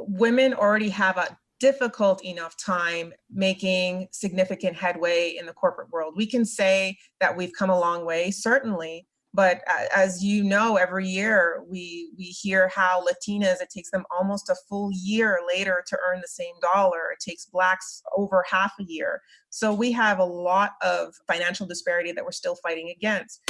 women already have a difficult enough time making significant headway in the corporate world. We can say that we've come a long way, certainly, but as you know, every year we hear how Latinas, it takes them almost a full year later to earn the same dollar. It takes Blacks over half a year. So we have a lot of financial disparity that we're still fighting against.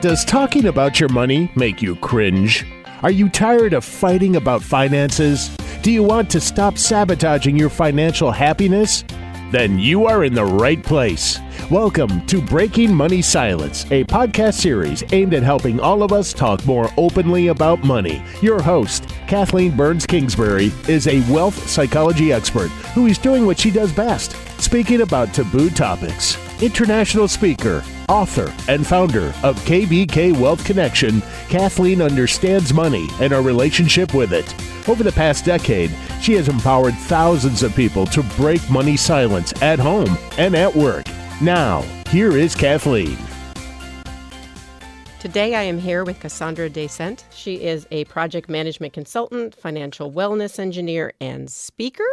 Does talking about your money make you cringe? Are you tired of fighting about finances? Do you want to stop sabotaging your financial happiness? Then you are in the right place. Welcome to Breaking Money Silence, a podcast series aimed at helping all of us talk more openly about money. Your host, Kathleen Kingsbury, is a wealth psychology expert who is doing what she does best, speaking about taboo topics. International speaker, author, and founder of KBK Wealth Connection, Kathleen understands money and our relationship with it. Over the past decade, she has empowered thousands of people to break money silence at home and at work. Now, here is Kathleen. Today I am here with Kassandra Dasent. She is a project management consultant, financial wellness engineer, and speaker.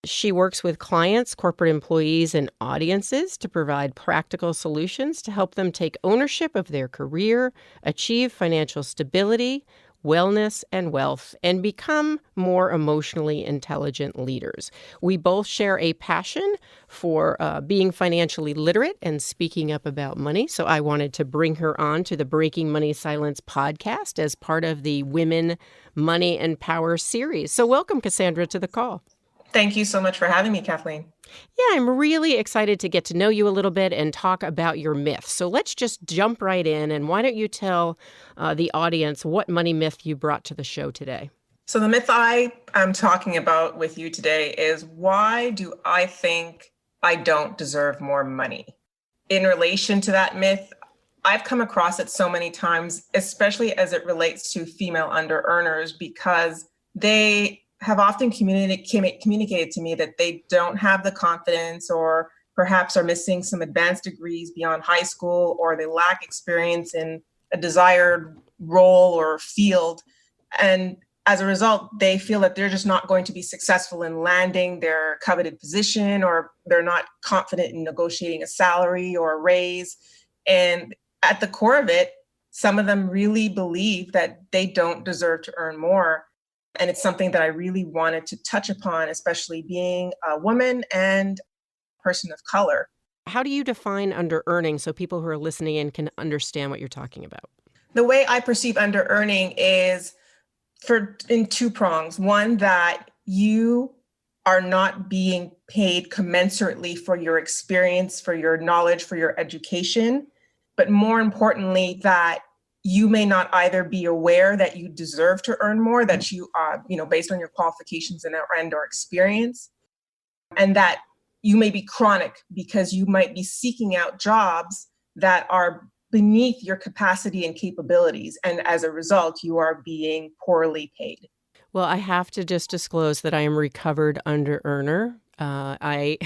She works with clients, corporate employees, and audiences to provide practical solutions to help them take ownership of their career, achieve financial stability, wellness, and wealth, and become more emotionally intelligent leaders. We both share a passion for being financially literate and speaking up about money, so I wanted to bring her on to the Breaking Money Silence podcast as part of the Women, Money, and Power series. So welcome, Kassandra, to the call. Thank you so much for having me, Kathleen. Yeah, I'm really excited to get to know you a little bit and talk about your myths. So let's just jump right in. And why don't you tell the audience what money myth you brought to the show today? So the myth I am talking about with you today is, why do I think I don't deserve more money? In relation to that myth, I've come across it so many times, especially as it relates to female under-earners, because they have often communicated to me that they don't have the confidence, or perhaps are missing some advanced degrees beyond high school, or they lack experience in a desired role or field. And as a result, they feel that they're just not going to be successful in landing their coveted position, or they're not confident in negotiating a salary or a raise. And at the core of it, some of them really believe that they don't deserve to earn more. And it's something that I really wanted to touch upon, especially being a woman and a person of color. How do you define under-earning so people who are listening in can understand what you're talking about? The way I perceive under-earning is in two prongs. One, that you are not being paid commensurately for your experience, for your knowledge, for your education, but more importantly, that you may not either be aware that you deserve to earn more, that you are, based on your qualifications and or experience, and that you may be chronic because you might be seeking out jobs that are beneath your capacity and capabilities. And as a result, you are being poorly paid. Well, I have to just disclose that I am recovered under-earner. I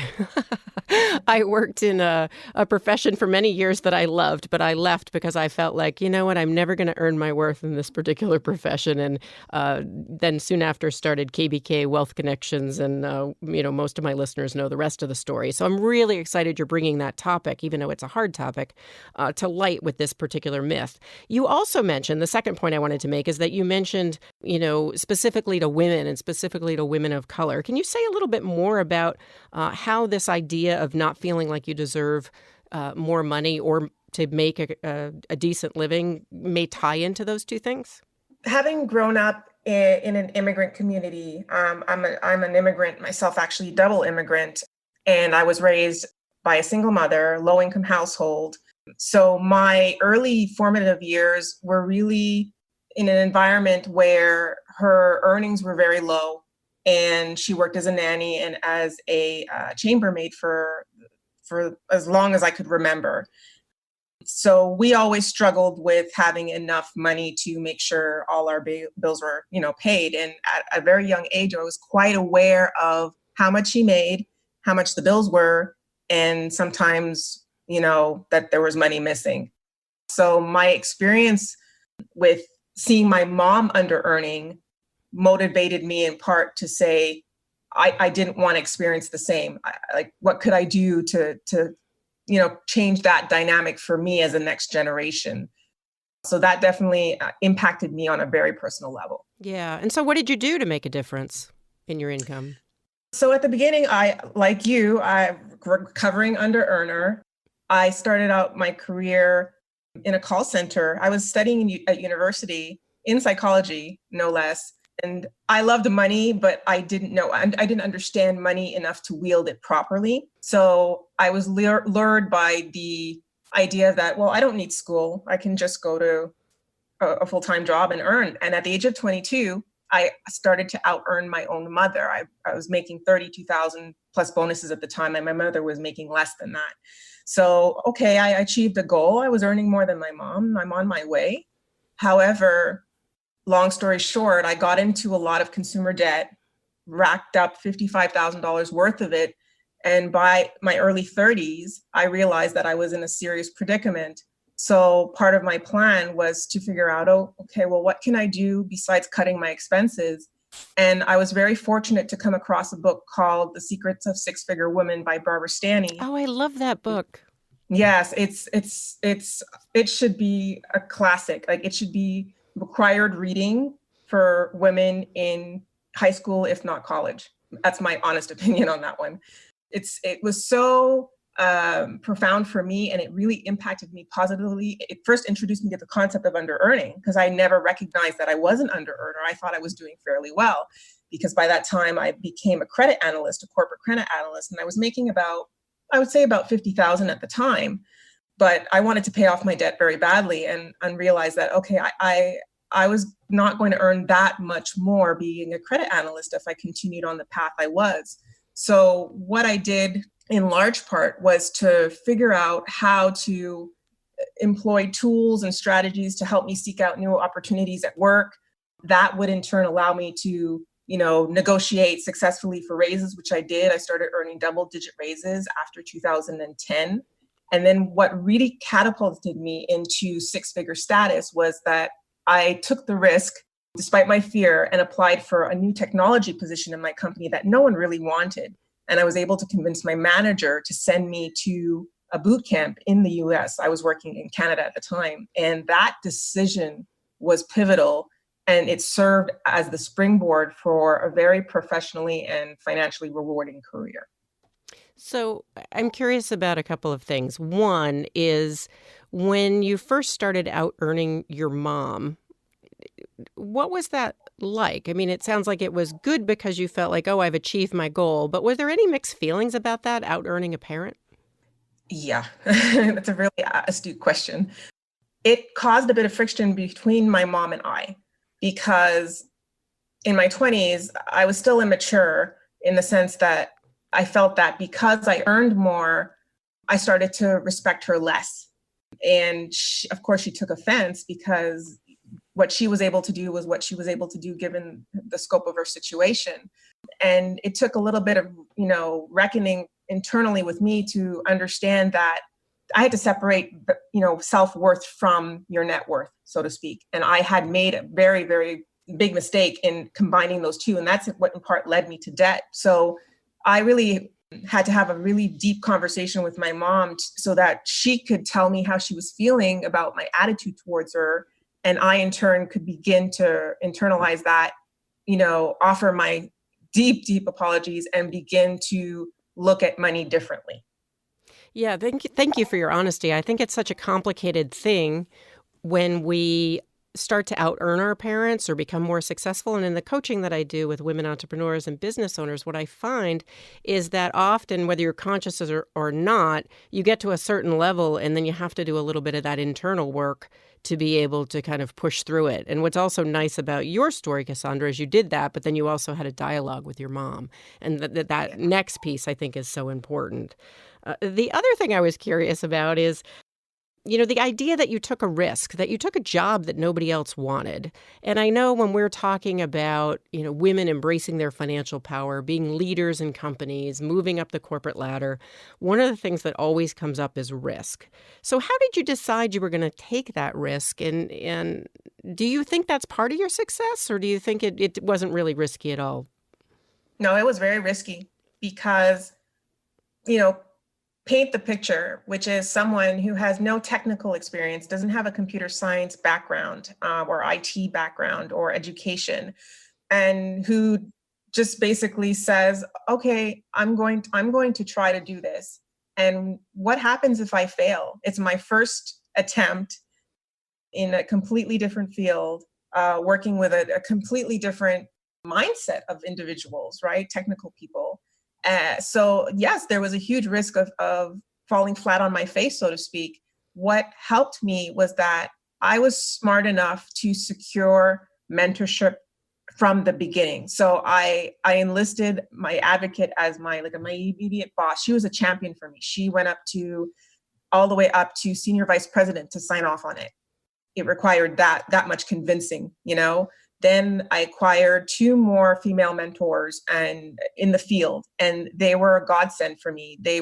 worked in a profession for many years that I loved, but I left because I felt like, you know what, I'm never going to earn my worth in this particular profession. And then soon after started KBK Wealth Connections, and most of my listeners know the rest of the story. So I'm really excited you're bringing that topic, even though it's a hard topic, to light with this particular myth. You also mentioned, the second point I wanted to make is that you mentioned, specifically to women and specifically to women of color. Can you say a little bit more about how this idea of not feeling like you deserve more money or to make a decent living may tie into those two things? Having grown up in an immigrant community, I'm an immigrant myself, actually double immigrant, and I was raised by a single mother, low-income household. So my early formative years were really in an environment where her earnings were very low. And she worked as a nanny and as a chambermaid for as long as I could remember. So we always struggled with having enough money to make sure all our bills were, paid. And at a very young age, I was quite aware of how much she made, how much the bills were, and sometimes, that there was money missing. So my experience with seeing my mom under earning motivated me in part to say, I didn't want to experience the same. Like, what could I do to change that dynamic for me as a next generation? So that definitely impacted me on a very personal level. Yeah. And so what did you do to make a difference in your income? So at the beginning, I recovering under earner. I started out my career in a call center. I was studying at university in psychology, no less. And I loved money, but I didn't understand money enough to wield it properly. So I was lured by the idea that, well, I don't need school. I can just go to a full-time job and earn. And at the age of 22, I started to out-earn my own mother. I was making 32,000 plus bonuses at the time, and my mother was making less than that. So, okay, I achieved a goal. I was earning more than my mom. I'm on my way. However, long story short, I got into a lot of consumer debt, racked up $55,000 worth of it. And by my early 30s, I realized that I was in a serious predicament. So part of my plan was to figure out, what can I do besides cutting my expenses? And I was very fortunate to come across a book called The Secrets of Six-Figure Women by Barbara Stanny. Oh, I love that book. Yes, it should be a classic. Like, it should be required reading for women in high school, if not college. That's my honest opinion on that one. It was so profound for me, and it really impacted me positively. It first introduced me to the concept of under earning, because I never recognized that I was an under earner. I thought I was doing fairly well, because by that time I became a credit analyst, a corporate credit analyst, and I was making about 50,000 at the time. But I wanted to pay off my debt very badly, and realized that, okay, I was not going to earn that much more being a credit analyst if I continued on the path I was. So what I did in large part was to figure out how to employ tools and strategies to help me seek out new opportunities at work. That would in turn allow me to, negotiate successfully for raises, which I did. I started earning double-digit raises after 2010. And then what really catapulted me into six-figure status was that I took the risk, despite my fear, and applied for a new technology position in my company that no one really wanted. And I was able to convince my manager to send me to a boot camp in the US. I was working in Canada at the time. And that decision was pivotal. And it served as the springboard for a very professionally and financially rewarding career. So I'm curious about a couple of things. One is, when you first started out earning your mom, what was that like? I mean, it sounds like it was good because you felt like, I've achieved my goal. But were there any mixed feelings about that, out earning a parent? Yeah, that's a really astute question. It caused a bit of friction between my mom and I, because in my 20s, I was still immature in the sense that I felt that because I earned more, I started to respect her less. And of course, she took offense, because what she was able to do was what she was able to do given the scope of her situation. And it took a little bit of, reckoning internally with me to understand that I had to separate, self-worth from your net worth, so to speak. And I had made a very, very big mistake in combining those two. And that's what in part led me to debt. So I really had to have a really deep conversation with my mom so that she could tell me how she was feeling about my attitude towards her. And I, in turn, could begin to internalize that, offer my deep, deep apologies, and begin to look at money differently. Yeah, thank you for your honesty. I think it's such a complicated thing when we start to out-earn our parents or become more successful. And in the coaching that I do with women entrepreneurs and business owners, what I find is that often, whether you're conscious or not, you get to a certain level and then you have to do a little bit of that internal work to be able to kind of push through it. And what's also nice about your story, Kassandra, is you did that, but then you also had a dialogue with your mom. And that next piece, I think, is so important. The other thing I was curious about is, the idea that you took a risk, that you took a job that nobody else wanted. And I know when we're talking about, women embracing their financial power, being leaders in companies, moving up the corporate ladder, one of the things that always comes up is risk. So how did you decide you were going to take that risk? And do you think that's part of your success, or do you think it wasn't really risky at all? No, it was very risky because, you know, paint the picture, which is someone who has no technical experience, doesn't have a computer science background or IT background or education, and who just basically says, "Okay, I'm going to try to do this. And what happens if I fail? It's my first attempt in a completely different field, working with a completely different mindset of individuals, right? Technical people." So yes, there was a huge risk of falling flat on my face, so to speak. What helped me was that I was smart enough to secure mentorship from the beginning. So I enlisted my advocate as my immediate boss. She was a champion for me. She went up to all the way up to senior vice president to sign off on it. It required that much convincing. Then I acquired two more female mentors and in the field, and they were a godsend for me. They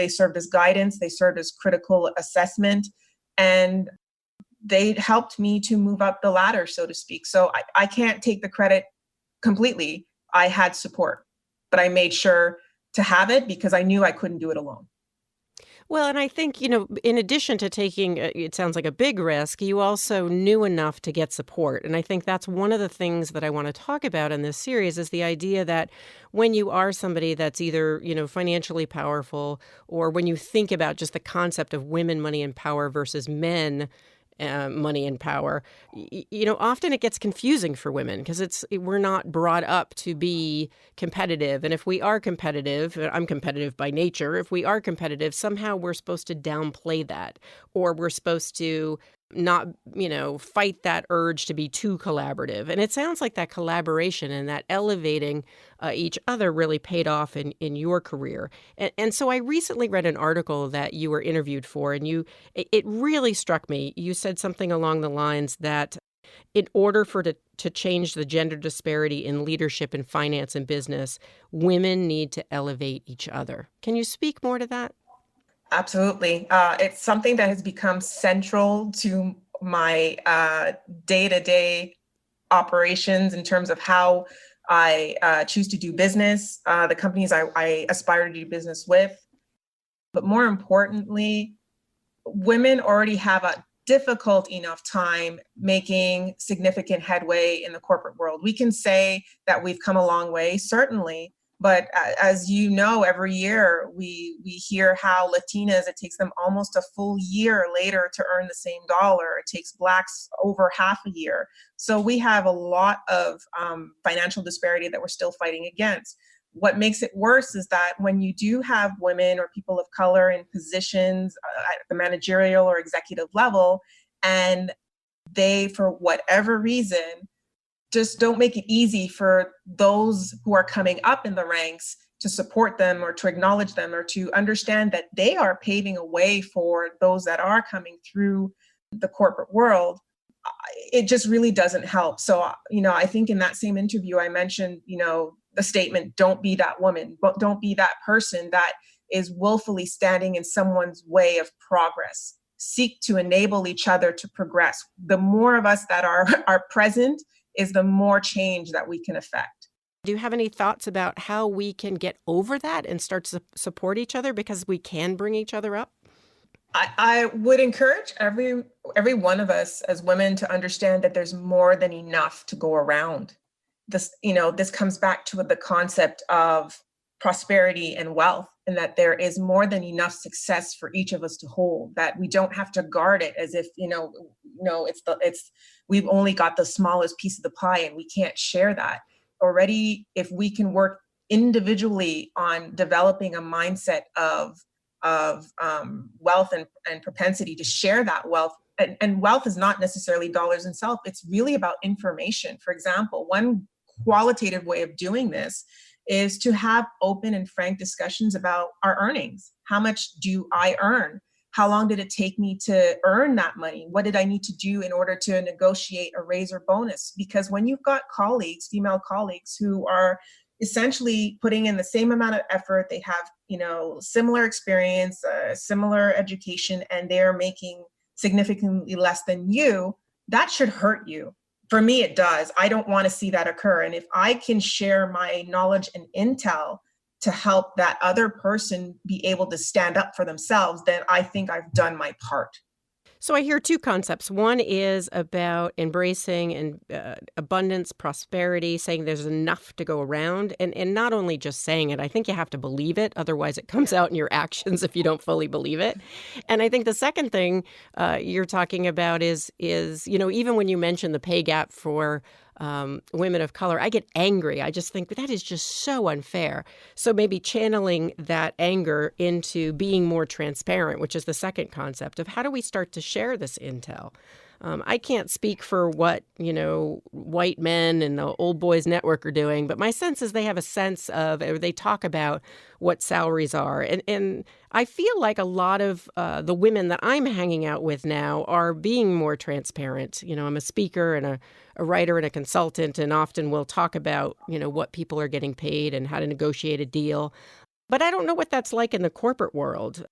served as guidance, they served as critical assessment, and they helped me to move up the ladder, so to speak. So I can't take the credit completely. I had support, but I made sure to have it because I knew I couldn't do it alone. Well, and I think, in addition to taking, it sounds like a big risk, you also knew enough to get support. And I think that's one of the things that I want to talk about in this series is the idea that when you are somebody that's either, financially powerful, or when you think about just the concept of women, money, and power versus men, money and power, often it gets confusing for women because we're not brought up to be competitive. And if we are competitive, I'm competitive by nature. If we are competitive, somehow we're supposed to downplay that, or we're supposed to not, fight that urge to be too collaborative. And it sounds like that collaboration and that elevating each other really paid off in your career. And so I recently read an article that you were interviewed for, and it really struck me. You said something along the lines that in order to change the gender disparity in leadership and finance and business, women need to elevate each other. Can you speak more to that? Absolutely. It's something that has become central to my day-to-day operations in terms of how I choose to do business, the companies I aspire to do business with. But more importantly, women already have a difficult enough time making significant headway in the corporate world. We can say that we've come a long way, certainly. But as you know, every year we hear how Latinas, it takes them almost a full year later to earn the same dollar. It takes Blacks over half a year. So we have a lot of financial disparity that we're still fighting against. What makes it worse is that when you do have women or people of color in positions at the managerial or executive level, and they, for whatever reason, just don't make it easy for those who are coming up in the ranks to support them or to acknowledge them or to understand that they are paving a way for those that are coming through the corporate world. It just really doesn't help. So, I think in that same interview, I mentioned, the statement, don't be that woman, but don't be that person that is willfully standing in someone's way of progress. Seek to enable each other to progress. The more of us that are present is the more change that we can affect. Do you have any thoughts about how we can get over that and start to support each other because we can bring each other up? I would encourage every one of us as women to understand that there's more than enough to go around. This comes back to the concept of prosperity and wealth, and that there is more than enough success for each of us to hold, that we don't have to guard it as if, we've only got the smallest piece of the pie and we can't share that. Already, if we can work individually on developing a mindset of wealth and propensity to share that wealth, and wealth is not necessarily dollars itself, it's really about information. For example, one qualitative way of doing this is to have open and frank discussions about our earnings. How much do I earn? How long did it take me to earn that money? What did I need to do in order to negotiate a raise or bonus? Because when you've got colleagues, female colleagues, who are essentially putting in the same amount of effort, they have, similar experience, similar education, and they're making significantly less than you, that should hurt you. For me, it does. I don't want to see that occur. And if I can share my knowledge and intel to help that other person be able to stand up for themselves, then I think I've done my part. So I hear two concepts. One is about embracing and abundance, prosperity, saying there's enough to go around, and not only just saying it. I think you have to believe it. Otherwise, it comes out in your actions if you don't fully believe it. And I think the second thing you're talking about is even when you mention the pay gap for women of color, I get angry. I just think that is just so unfair. So maybe channeling that anger into being more transparent, which is the second concept of how do we start to share this intel? I can't speak for what, white men and the old boys network are doing, but my sense is they have a sense of, or they talk about what salaries are. And I feel like a lot of the women that I'm hanging out with now are being more transparent. I'm a speaker and a writer and a consultant, and often we'll talk about, what people are getting paid and how to negotiate a deal. But I don't know what that's like in the corporate world.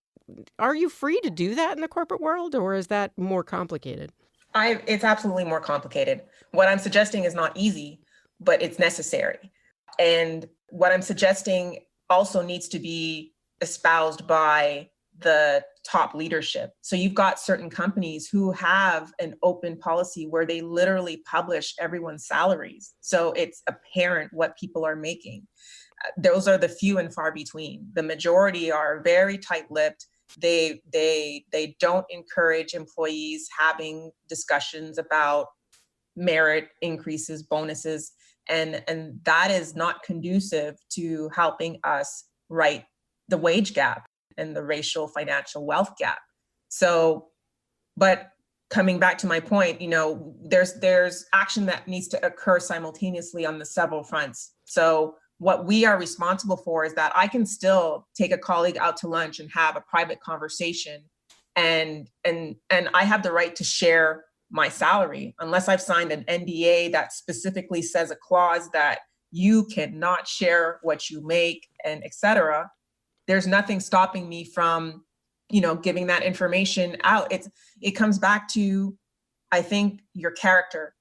Are you free to do that in the corporate world, or is that more complicated? It's absolutely more complicated. What I'm suggesting is not easy, but it's necessary. And what I'm suggesting also needs to be espoused by the top leadership. So you've got certain companies who have an open policy where they literally publish everyone's salaries. So it's apparent what people are making. Those are the few and far between. The majority are very tight-lipped. They don't encourage employees having discussions about merit increases, bonuses, and that is not conducive to helping us right the wage gap and the racial financial wealth gap. So, but coming back to my point, there's action that needs to occur simultaneously on the several fronts. So what we are responsible for is that I can still take a colleague out to lunch and have a private conversation, and I have the right to share my salary unless I've signed an NDA that specifically says a clause that you cannot share what you make and et cetera. There's nothing stopping me from, giving that information out. It comes back to, I think, your character.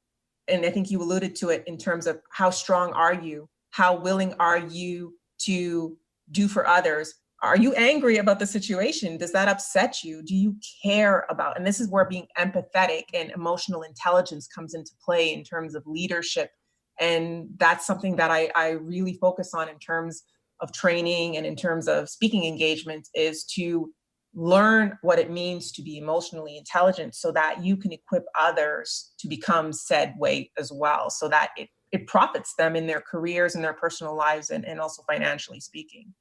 And I think you alluded to it in terms of how strong are you? How willing are you to do for others? Are you angry about the situation? Does that upset you? Do you care about? And this is where being empathetic and emotional intelligence comes into play in terms of leadership. And that's something that I really focus on in terms of training and in terms of speaking engagement, is to learn what it means to be emotionally intelligent so that you can equip others to become said way as well, so that it profits them in their careers and their personal lives and also financially speaking.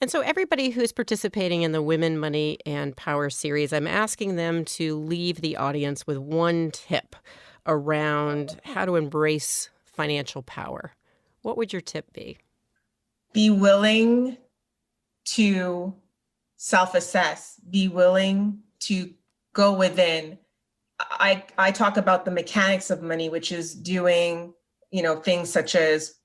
And so everybody who's participating in the Women, Money, and Power series, I'm asking them to leave the audience with one tip around how to embrace financial power. What would your tip be? Be willing to self-assess. Be willing to go within. I talk about the mechanics of money, which is doing, things such as,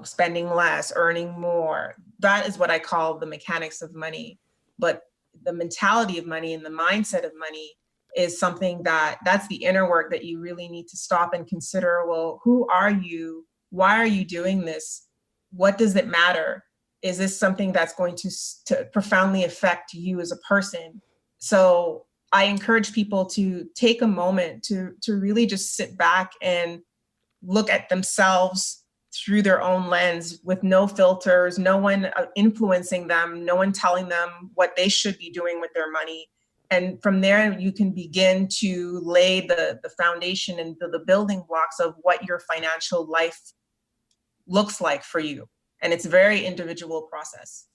spending less, earning more. That is what I call the mechanics of money. But the mentality of money and the mindset of money is something that's the inner work that you really need to stop and consider. Well, who are you? Why are you doing this? What does it matter? Is this something that's going to profoundly affect you as a person? So I encourage people to take a moment to really just sit back and look at themselves through their own lens with no filters, no one influencing them, no one telling them what they should be doing with their money. And from there, you can begin to lay the foundation and the building blocks of what your financial life looks like for you. And it's a very individual process.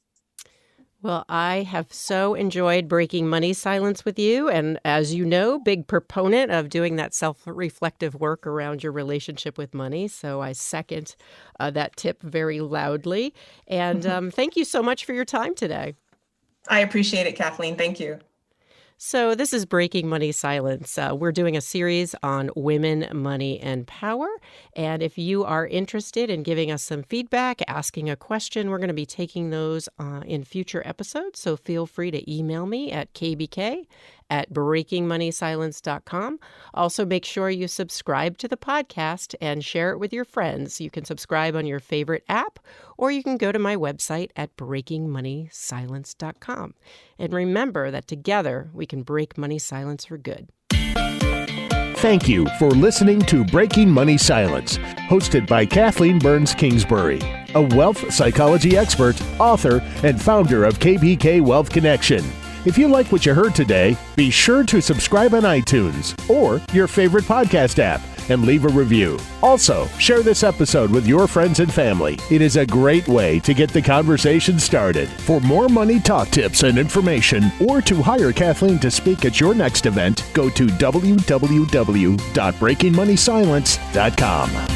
Well, I have so enjoyed breaking money silence with you. And as you know, big proponent of doing that self-reflective work around your relationship with money. So I second that tip very loudly. And thank you so much for your time today. I appreciate it, Kathleen. Thank you. So this is Breaking Money Silence. We're doing a series on women, money, and power. And if you are interested in giving us some feedback, asking a question, we're going to be taking those in future episodes. So feel free to email me at kbk@breakingmoneysilence.com. Also, make sure you subscribe to the podcast and share it with your friends. You can subscribe on your favorite app, or you can go to my website at breakingmoneysilence.com. And remember that together we can break money silence for good. Thank you for listening to Breaking Money Silence, hosted by Kathleen Burns Kingsbury, a wealth psychology expert, author, and founder of KBK Wealth Connection. If you like what you heard today, be sure to subscribe on iTunes or your favorite podcast app and leave a review. Also, share this episode with your friends and family. It is a great way to get the conversation started. For more money talk tips and information, or to hire Kathleen to speak at your next event, go to www.breakingmoneysilence.com.